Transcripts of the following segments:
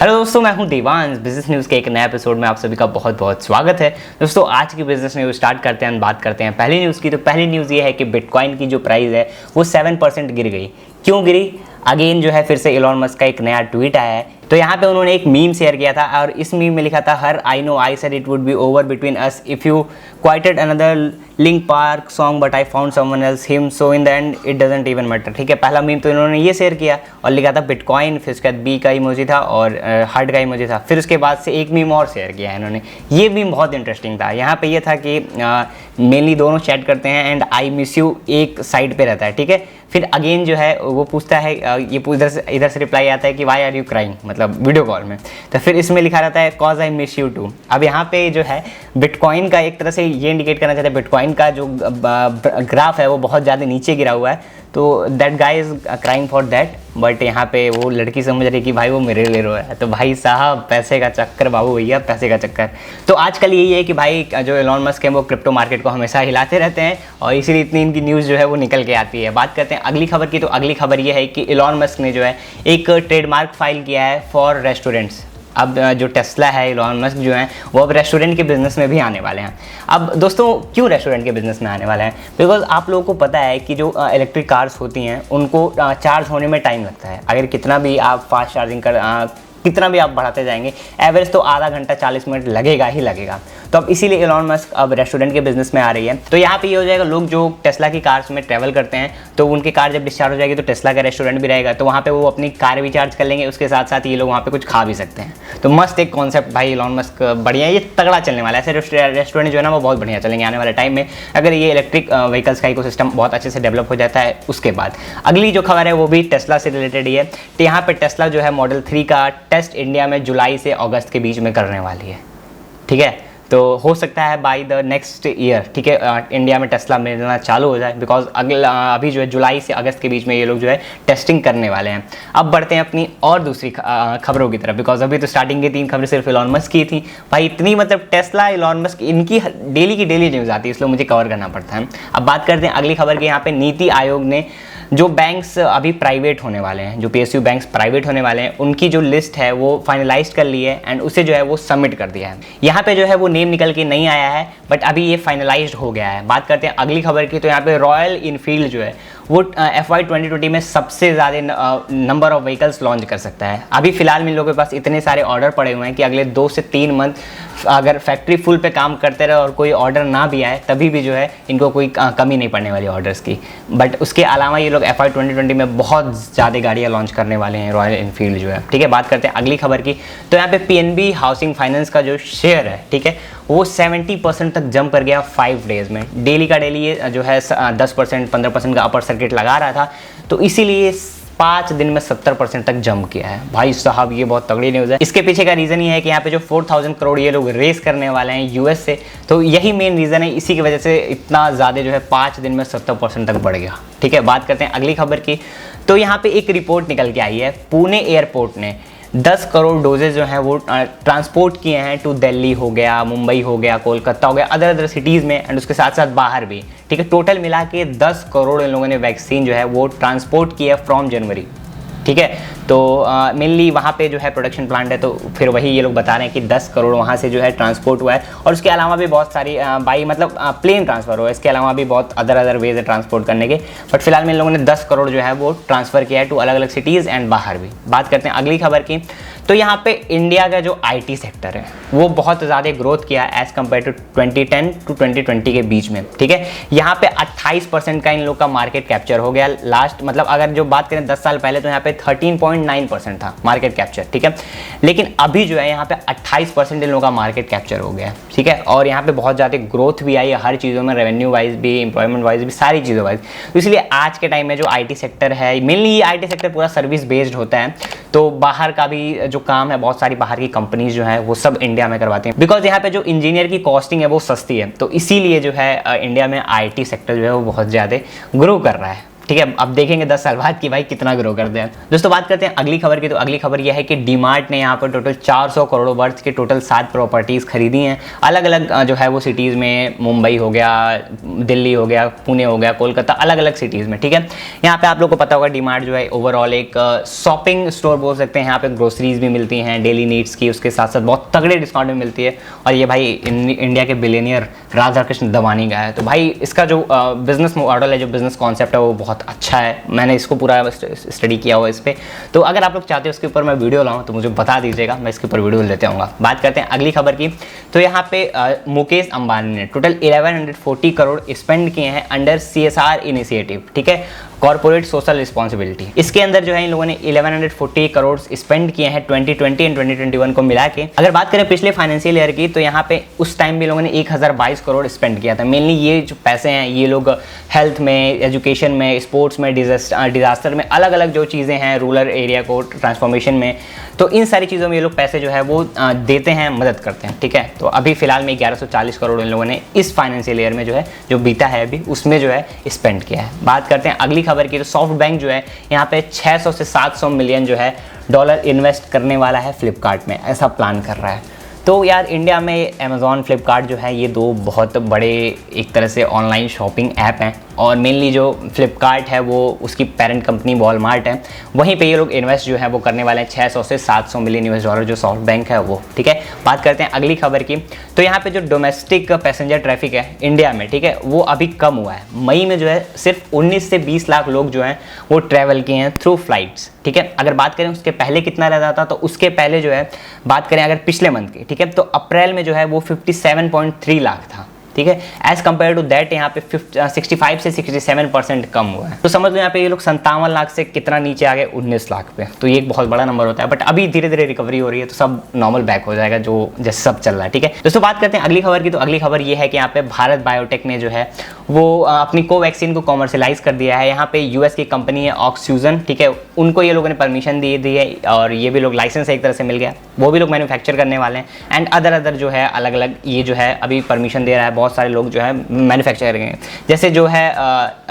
Hello दोस्तों, मैं हूं देवांश। बिजनेस न्यूज़ के एक नए एपिसोड में आप सभी का बहुत बहुत स्वागत है। दोस्तों, आज की बिजनेस न्यूज़ स्टार्ट करते हैं, बात करते हैं पहली न्यूज़ की। तो पहली न्यूज़ ये है कि बिटकॉइन की जो प्राइस है वो 7% गिर गई। क्यों गिरी? अगेन जो है फिर से इलॉन मस्क का एक नया ट्वीट आया है। तो यहाँ पे उन्होंने एक मीम शेयर किया था और इस मीम में लिखा था, her I know I said it would be over between us if you quoted another Linkin Park song but I found someone else him so in the end it doesn't even matter. ठीक है, पहला meme तो इन्होंने ये share किया और लिखा था बिटकॉइन, फिर उसके बाद बी का इमोजी था और हार्ट का इमोजी था। फिर उसके बाद से एक मीम और शेयर किया है इन्होंने। ये मीम बहुत इंटरेस्टिंग था। यहाँ पे ये था कि मेनली दोनों चैट करते हैं एंड आई मिस यू एक साइड पे रहता है। ठीक है, फिर अगेन जो है वो पूछता है, ये इधर से रिप्लाई आता है कि वाई आर यू क्राइंग, मतलब वीडियो कॉल में। तो फिर इसमें लिखा रहता है cause I miss you too. अब यहाँ पे जो है बिटकॉइन का एक तरह से ये इंडिकेट करना चाहते हैं, बिटकॉइन का जो ग्राफ है वो बहुत ज़्यादा नीचे गिरा हुआ है। तो that guy is crying for that, but यहाँ पे वो लड़की समझ रही कि भाई वो मेरे ले रहा है। तो भाई साहब, पैसे का चक्कर बाबू भैया, पैसे का चक्कर। तो आजकल यही है कि भाई जो इलॉन मस्क है वो क्रिप्टो मार्केट को हमेशा हिलाते रहते हैं और इसीलिए इतनी इनकी न्यूज़ जो है वो निकल के आती है। बात करते हैं अगली खबर की। तो अगली खबर ये है कि इलॉन मस्क ने जो है एक ट्रेडमार्क फाइल किया है फॉर रेस्टोरेंट्स। अब जो टेस्ला है, इलॉन मस्क जो है वो अब रेस्टोरेंट के बिज़नेस में भी आने वाले हैं। अब दोस्तों, क्यों रेस्टोरेंट के बिज़नेस में आने वाले हैं? बिकॉज आप लोगों को पता है कि जो इलेक्ट्रिक कार्स होती हैं उनको चार्ज होने में टाइम लगता है। अगर कितना भी आप फास्ट चार्जिंग कितना भी आप बढ़ाते जाएंगे, एवरेज तो आधा घंटा 40 मिनट लगेगा ही लगेगा। तो अब इसीलिए इलॉन मस्क अब रेस्टोरेंट के बिजनेस में आ रही है। तो यहाँ पे ये हो जाएगा, लोग जो टेस्ला की कार्स में ट्रैवल करते हैं तो उनकी कार जब डिस्चार्ज हो जाएगी तो टेस्ला का रेस्टोरेंट भी रहेगा। तो वहाँ पे वो अपनी कार भी चार्ज कर लेंगे, उसके साथ साथ ये लोग वहाँ पे कुछ खा भी सकते हैं। तो मस्त एक कॉन्सेप्ट भाई, इलॉन मस्क बढ़िया, ये तगड़ा चलने वाला है। ऐसे रेस्टोरेंट जो है ना वो बहुत बढ़िया चलेंगे आने वाले टाइम में, अगर ये इलेक्ट्रिक व्हीकल्स का इकोसिस्टम बहुत अच्छे से डेवलप हो जाता है। उसके बाद अगली जो खबर है वो भी टेस्ला से रिलेटेड ही है। तो यहाँ पे टेस्ला जो है मॉडल 3 का टेस्ट इंडिया में जुलाई से अगस्त के बीच में करने वाली है। ठीक है, तो हो सकता है बाय द नेक्स्ट ईयर, ठीक है, इंडिया में टेस्ला मिलना चालू हो जाए। बिकॉज अभी जो है जुलाई से अगस्त के बीच में ये लोग जो है टेस्टिंग करने वाले हैं। अब बढ़ते हैं अपनी और दूसरी खबरों की तरफ। बिकॉज अभी तो स्टार्टिंग की 3 खबरें सिर्फ इलॉन मस्क की थी भाई। इतनी मतलब टेस्ला, इलॉन मस्क, इनकी डेली की डेली न्यूज़ आती है, इसलिए मुझे कवर करना पड़ता है। अब बात करते हैं अगली खबर की। यहाँ पे नीति आयोग ने जो बैंक्स अभी प्राइवेट होने वाले हैं, जो PSU बैंक्स प्राइवेट होने वाले हैं, उनकी जो लिस्ट है वो फाइनलाइज कर ली है एंड उसे जो है वो सबमिट कर दिया है। यहाँ पे जो है वो नेम निकल के नहीं आया है, बट अभी ये फाइनलाइज्ड हो गया है। बात करते हैं अगली खबर की। तो यहाँ पे रॉयल इनफील्ड जो है वो FY 2020 में सबसे ज़्यादा नंबर ऑफ व्हीकल्स लॉन्च कर सकता है। अभी फिलहाल इन लोगों के पास इतने सारे ऑर्डर पड़े हुए हैं कि अगले 2 से 3 मंथ अगर फैक्ट्री फुल पे काम करते रहे और कोई ऑर्डर ना भी आए तभी भी जो है इनको कोई कमी नहीं पड़ने वाली ऑर्डर्स की। बट उसके अलावा ये लोग FY 2020 में बहुत ज़्यादा गाड़ियाँ लॉन्च करने वाले हैं, रॉयल इनफील्ड जो है। ठीक है, बात करते हैं अगली खबर की। तो यहाँ पे PNB हाउसिंग फाइनेंस का जो शेयर है, ठीक है, वो 70% तक जंप कर गया 5 डेज़ में। डेली का डेली ये जो है 10% 15% का अपर सर्किट लगा रहा था, तो इसीलिए 5 दिन में 70% तक जंप किया है। भाई साहब, ये बहुत तगड़ी न्यूज़ है। इसके पीछे का रीज़न ये है कि यहाँ पे जो 4000 करोड़ ये लोग रेस करने वाले हैं US से, तो यही मेन रीज़न है। इसी की वजह से इतना ज़्यादा जो है 5 दिन में 70% तक बढ़ गया। ठीक है, बात करते हैं अगली खबर की। तो यहाँ पे एक रिपोर्ट निकल के आई है, पुणे एयरपोर्ट ने 10 करोड़ डोजेज जो हैं वो ट्रांसपोर्ट किए हैं टू दिल्ली हो गया, मुंबई हो गया, कोलकाता हो गया, अदर सिटीज़ में एंड उसके साथ साथ बाहर भी। ठीक है, टोटल मिला के 10 करोड़ इन लोगों ने वैक्सीन जो है वो ट्रांसपोर्ट किया फ्रॉम जनवरी। ठीक है, तो मेनली वहाँ पे जो है प्रोडक्शन प्लांट है, तो फिर वही ये लोग बता रहे हैं कि 10 करोड़ वहाँ से जो है ट्रांसपोर्ट हुआ है। और उसके अलावा भी बहुत सारी बाई मतलब प्लेन ट्रांसफ़र हुआ है। इसके अलावा भी बहुत अदर वेज है ट्रांसपोर्ट करने के। बट फिलहाल में इन लोगों ने 10 करोड़ जो है वो ट्रांसफ़र किया है टू अलग अलग सिटीज़ एंड बाहर भी। बात करते हैं अगली खबर की। तो यहाँ पे इंडिया का जो IT सेक्टर है वो बहुत ज़्यादा ग्रोथ किया एज़ कम्पेयर टू 2010 टू 2020 के बीच में। ठीक है, यहाँ पे 28% का इन लोग का मार्केट कैप्चर हो गया लास्ट, मतलब अगर जो बात करें 10 साल पहले तो यहाँ पे 13.9% था मार्केट कैप्चर। ठीक है, लेकिन अभी जो है यहाँ पे 28% इन लोगों का मार्केट कैप्चर हो गया। ठीक है, और यहाँ पे बहुत ज़्यादा ग्रोथ भी आई है हर चीज़ों में, रेवेन्यू वाइज भी, एम्प्लॉयमेंट वाइज भी, सारी चीज़ों वाइज। तो इसलिए आज के टाइम में जो IT सेक्टर है, मेनली IT सेक्टर पूरा सर्विस बेस्ड होता है। तो बाहर का भी जो काम है, बहुत सारी बाहर की कंपनीज जो है वो सब इंडिया में करवाती हैं। बिकॉज यहाँ पे जो इंजीनियर की कॉस्टिंग है वो सस्ती है, तो इसीलिए जो है इंडिया में IT सेक्टर जो है वो बहुत ज़्यादा ग्रो कर रहा है। ठीक है, अब देखेंगे 10 साल बाद कि भाई कितना ग्रो करते हैं। दोस्तों बात करते हैं अगली खबर की, तो अगली खबर यह है कि डीमार्ट ने यहाँ पर टोटल 400 करोड़ वर्थ के टोटल 7 प्रॉपर्टीज़ खरीदी हैं अलग अलग जो है वो सिटीज़ में, मुंबई हो गया, दिल्ली हो गया, पुणे हो गया, कोलकाता, अलग अलग सिटीज़ में। ठीक है, यहाँ पे आप लोग को पता होगा डीमार्ट जो है ओवरऑल एक शॉपिंग स्टोर बोल सकते हैं। यहाँ पे ग्रोसरीज भी मिलती हैं डेली नीड्स की, उसके साथ साथ बहुत तगड़े डिस्काउंट में मिलती है। और ये भाई इंडिया के बिलियनियर राधा कृष्ण दवानी का है। तो भाई इसका जो बिजनेस मॉडल है, जो बिजनेस कॉन्सेप्ट है वो बहुत अच्छा है। मैंने इसको पूरा स्टडी किया हुआ इस पर। तो अगर आप लोग चाहते हो उसके ऊपर मैं वीडियो लाऊं तो मुझे बता दीजिएगा, मैं इसके ऊपर वीडियो लेते आऊँगा। बात करते हैं अगली खबर की, तो यहाँ पे मुकेश अंबानी ने टोटल 1140 करोड़ स्पेंड किए हैं अंडर CSR इनिशिएटिव। ठीक है, कॉर्पोरेट सोशल रिस्पॉन्सिबिलिटी। इसके अंदर जो है इन लोगों ने 1140 करोड़ स्पेंड किए हैं 2020 एंड 2021 को मिला के। अगर बात करें पिछले फाइनेंशियल ईयर की, तो यहाँ पे उस टाइम भी लोगों ने 1022 करोड़ स्पेंड किया था। मेनली ये जो पैसे हैं ये लोग हेल्थ में, एजुकेशन में, स्पोर्ट्स में, डिजास्टर में, अलग अलग जो चीज़ें हैं रूरल एरिया को ट्रांसफॉर्मेशन में, तो इन सारी चीज़ों में ये लोग पैसे जो है वो देते हैं, मदद करते हैं। ठीक है, तो अभी फिलहाल में 1140 करोड़ इन लोगों ने इस फाइनेंशियल ईयर में जो है जो बीता है अभी उसमें जो है स्पेंड किया है। बात करते हैं अगली खबर की, तो सॉफ्ट बैंक जो है यहाँ पे 600 से 700 मिलियन जो है डॉलर इन्वेस्ट करने वाला है फ्लिपकार्ट में, ऐसा प्लान कर रहा है। तो यार इंडिया में अमेज़ॉन, फ्लिपकार्ट जो है ये दो बहुत बड़े एक तरह से ऑनलाइन शॉपिंग ऐप हैं। और मेनली जो फ्लिपकार्ट है वो उसकी पेरेंट कंपनी वॉलमार्ट है, वहीं पे ये लोग इन्वेस्ट जो है वो करने वाले हैं 600 से 700 मिलियन US डॉलर जो सॉफ्ट बैंक है वो। ठीक है, बात करते हैं अगली खबर की, तो यहाँ पे जो डोमेस्टिक पैसेंजर ट्रैफिक है इंडिया में, ठीक है, वो अभी कम हुआ है। मई में जो है सिर्फ 19 से 20 लाख लोग जो हैं वो ट्रैवल किए हैं थ्रू फ्लाइट्स। ठीक है, अगर बात करें उसके पहले कितना रहता था, तो उसके पहले जो है बात करें अगर पिछले मंथ की, ठीक है, तो अप्रैल में जो है वो 57.3 लाख था। ठीक है, एज कम्पेयर टू दैट यहाँ पे 65 से 67% कम हुआ है। तो समझ लो यहाँ पे ये लोग 57 लाख से कितना नीचे आ गए, 19 लाख पे। तो ये एक बहुत बड़ा नंबर होता है, बट अभी धीरे धीरे रिकवरी हो रही है, तो सब नॉर्मल बैक हो जाएगा जो जैसे सब चल रहा है। ठीक है दोस्तों, बात करते हैं अगली खबर की, तो अगली खबर ये है कि यहाँ पे भारत बायोटेक ने जो है वो अपनी कोवैक्सीन को कॉमर्शलाइज कर दिया है। यहाँ पे US की कंपनी है ऑक्सीजन, ठीक है, उनको ये लोगों ने परमिशन दी है और ये भी लोग लाइसेंस एक तरह से मिल गया, वो भी लोग मैन्युफैक्चर करने वाले हैं। एंड अदर जो है अलग अलग ये जो है अभी परमिशन दे रहा है, बहुत सारे लोग जो है मैन्युफैक्चर करेंगे। जैसे जो है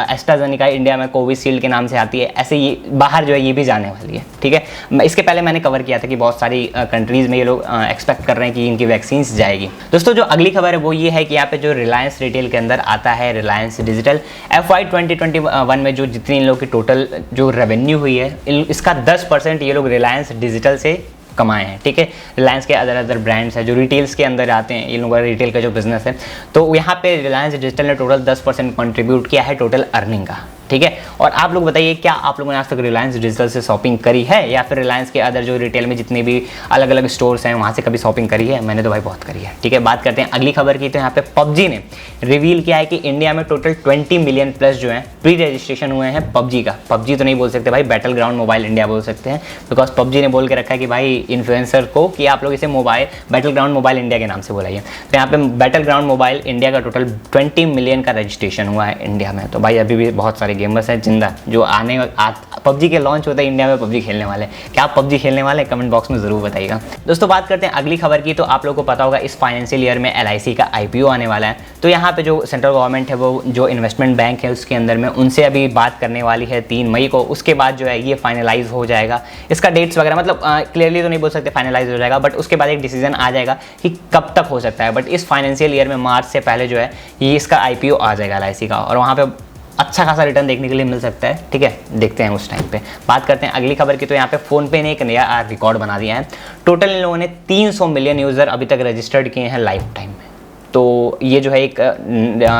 एस्ट्राजेनेका इंडिया में कोविशील्ड के नाम से आती है, ऐसे ये बाहर जो है ये भी जाने वाली है। ठीक है, इसके पहले मैंने कवर किया था कि बहुत सारी कंट्रीज़ में ये लोग एक्सपेक्ट कर रहे हैं कि इनकी वैक्सीन जाएगी। दोस्तों जो अगली खबर है वो ये है कि यहाँ पे जो रिलायंस रिटेल के अंदर आता है रिलायंस डिजिटल, FY 2021 में जो जितनी इन लोग की टोटल जो रेवेन्यू हुई है, इसका 10% ये लोग रिलायंस डिजिटल से कमाए हैं। ठीक है, रिलायंस के अदर ब्रांड्स है जो रिटेल्स के अंदर आते हैं, इन लोगों का रिटेल का जो बिजनेस है, तो यहाँ पे रिलायंस डिजिटल ने टोटल 10% कंट्रीब्यूट किया है टोटल अर्निंग का। ठीक है, और आप लोग बताइए क्या आप लोगों ने आज तक रिलायंस डिजिटल से शॉपिंग करी है, या फिर रिलायंस के अदर जो रिटेल में जितने भी अलग अलग स्टोर्स हैं वहाँ से कभी शॉपिंग करी है? मैंने तो भाई बहुत करी है। ठीक है, बात करते हैं अगली खबर की, तो यहाँ पे PUBG ने रिवील किया है कि इंडिया में टोटल 20 मिलियन प्लस जो है प्री रजिस्ट्रेशन हुए हैं PUBG का। PUBG तो नहीं बोल सकते भाई, बैटल ग्राउंड मोबाइल इंडिया बोल सकते हैं, बिकॉज PUBG ने बोल के रखा है कि भाई इन्फ्लुएंसर को कि आप लोग इसे mobile battle ground mobile India के नाम से बुलाइए। तो यहाँ पे बैटल ग्राउंड मोबाइल इंडिया का टोटल 20 मिलियन का रजिस्ट्रेशन हुआ है इंडिया में। तो भाई अभी भी बहुत सारे गेमर्स हैं जिंदा जो PUBG के लॉन्च होता है इंडिया में PUBG खेलने वाले। क्या आप PUBG खेलने वाले? कमेंट बॉक्स में ज़रूर बताइएगा। दोस्तों बात करते हैं अगली खबर की, तो आप लोगों को पता होगा इस फाइनेंशियल ईयर में LIC का IPO आने वाला है। तो यहाँ पे जो सेंट्रल गवर्नमेंट है वो जो इन्वेस्टमेंट बैंक है उसके अंदर में उनसे अभी बात करने वाली है 3 मई को। उसके बाद जो है ये फाइनलाइज हो जाएगा, इसका डेट्स वगैरह मतलब क्लियरली तो नहीं बोल सकते फाइनलाइज हो जाएगा, बट उसके बाद एक डिसीजन आ जाएगा कि कब तक हो सकता है। बट इस फाइनेंशियल ईयर में मार्च से पहले जो है ये इसका IPO आ जाएगा LIC का, और वहाँ पे अच्छा खासा रिटर्न देखने के लिए मिल सकता है। ठीक है, देखते हैं उस टाइम पे। बात करते हैं अगली खबर की, तो यहाँ पे फ़ोनपे ने एक नया रिकॉर्ड बना दिया है। टोटल इन लोगों ने 300 मिलियन यूज़र अभी तक रजिस्टर्ड किए हैं लाइफ टाइम में। तो ये जो है एक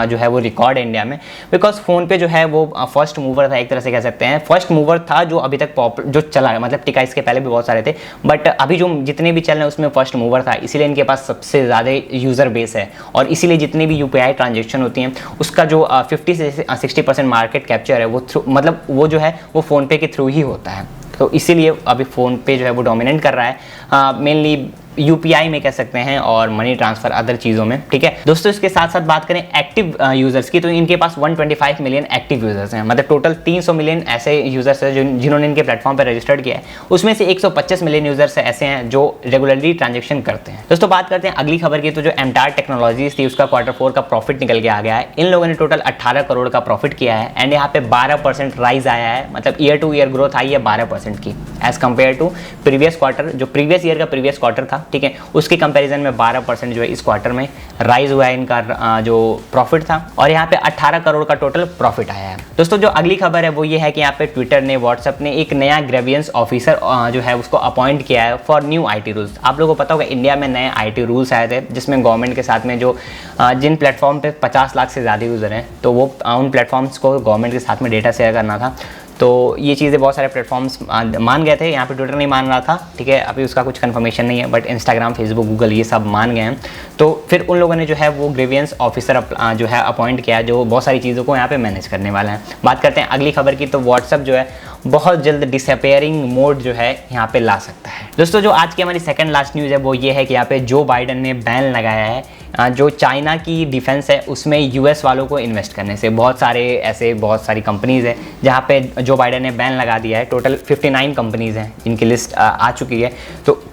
जो है वो रिकॉर्ड है इंडिया में, बिकॉज फ़ोनपे जो है वो फर्स्ट मूवर था, एक तरह से कह सकते हैं फर्स्ट मूवर था जो अभी तक जो चला है, मतलब टिका इसके पहले भी बहुत सारे थे, बट अभी जो जितने भी चल रहे हैं उसमें फर्स्ट मूवर था, इसीलिए इनके पास सबसे ज़्यादा यूज़र बेस है, और इसीलिए जितनी भी UPI ट्रांजेक्शन होती हैं उसका जो 50 से 60% मार्केट कैप्चर है वो थ्रू, मतलब वो जो है वो फ़ोनपे के थ्रू ही होता है। तो इसीलिए अभी फ़ोनपे जो है वो डोमिनेट कर रहा है। मेनली यूपीआई में कह सकते हैं और मनी ट्रांसफर अदर चीज़ों में, ठीक है दोस्तों। इसके साथ साथ बात करें एक्टिव यूजर्स की, तो इनके पास 125 मिलियन एक्टिव यूजर्स हैं, मतलब टोटल 300 मिलियन ऐसे यूजर्स हैं जिन्होंने इनके प्लेटफॉर्म पर रजिस्टर्ड किया है। उसमें से 125 मिलियन यूजर्स ऐसे हैं जो रेगुलरली ट्रांजेक्शन करते हैं। दोस्तों बात करते हैं अगली खबर की, तो जो एमटार टेक्नोलॉजीज थी उसका Q4 का प्रॉफिट निकल के आ गया है। इन लोगों ने टोटल 18 करोड़ का प्रॉफिट किया है एंड यहाँ पे 12% राइज आया है, मतलब ईयर टू ईयर ग्रोथ आई है 12% की as compared to previous quarter, जो प्रीवियस ईयर का प्रीवियस क्वार्टर था, ठीक है, उसके कंपैरिजन में 12% जो है इस क्वार्टर में राइज हुआ है इनका जो प्रॉफिट था, और यहाँ पे 18 करोड़ का टोटल प्रॉफिट आया है। दोस्तों जो अगली खबर है वो ये है कि यहाँ पे ट्विटर ने, व्हाट्सएप ने एक नया ग्रेवियंस ऑफिसर जो है उसको अपॉइंट किया है फॉर न्यू IT रूल्स। आप लोगों को पता होगा इंडिया में नए IT रूल्स आए थे जिसमें गवर्नमेंट के साथ में जो जिन प्लेटफॉर्म पे 50 लाख से ज़्यादा यूज़र हैं तो वो उन प्लेटफॉर्म्स को गवर्नमेंट के साथ में डेटा शेयर करना था। तो ये चीज़ें बहुत सारे प्लेटफॉर्म्स मान गए थे, यहाँ पे ट्विटर नहीं मान रहा था, ठीक है, अभी उसका कुछ कंफर्मेशन नहीं है, बट इंस्टाग्राम, फेसबुक, गूगल ये सब मान गए हैं। तो फिर उन लोगों ने जो है वो ग्रेवियंस ऑफिसर जो है अपॉइंट किया जो बहुत सारी चीज़ों को यहाँ पे मैनेज करने वाला है। बात करते हैं अगली खबर की, तो व्हाट्सएप जो है बहुत जल्द डिसअपेयरिंग मोड जो है यहाँ पे ला सकता है। दोस्तों जो आज की हमारी सेकंड लास्ट न्यूज़ है वो ये है कि यहाँ पे जो बाइडन ने बैन लगाया है जो चाइना की डिफेंस है उसमें US वालों को इन्वेस्ट करने से। बहुत सारी कंपनीज़ है जहाँ पे जो बाइडन ने बैन लगा दिया है। टोटल 59 कंपनीज़ हैं जिनकी लिस्ट आ चुकी है, तो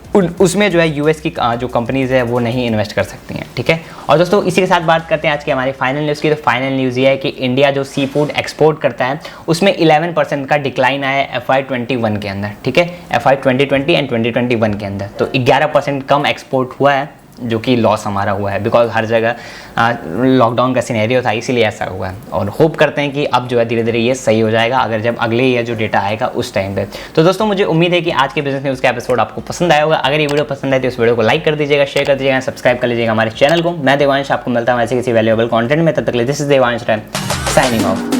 उसमें जो है US की जो कंपनीज़ है वो नहीं इन्वेस्ट कर सकती हैं, ठीक है। और दोस्तों इसी के साथ बात करते हैं आज की हमारी फाइनल न्यूज़ की। तो फाइनल न्यूज़ ये है कि इंडिया जो सी फूड एक्सपोर्ट करता है उसमें 11% का डिक्लाइन आया है FY21 के अंदर, ठीक है, FY 2020 एंड 2021 के अंदर। तो 11% कम एक्सपोर्ट हुआ है जो कि लॉस हमारा हुआ है, बिकॉज हर जगह लॉकडाउन का सिनेरियो था, इसीलिए ऐसा हुआ है। और होप करते हैं कि अब जो है धीरे धीरे ये सही हो जाएगा अगर जब अगले ईयर जो डेटा आएगा उस टाइम पे। तो दोस्तों मुझे उम्मीद है कि आज के बिजनेस न्यूज़ का एपिसोड आपको पसंद आया होगा। अगर ये वीडियो पसंद आए तो इस वीडियो को लाइक कर दीजिएगा, शेयर कर दीजिएगा, सब्सक्राइब कर लीजिएगा हमारे चैनल को। मैं देवांश, आपको मिलता हूँ ऐसे किसी वैल्यूएबल कंटेंट में, तब तक के लिए this is Devansh signing off.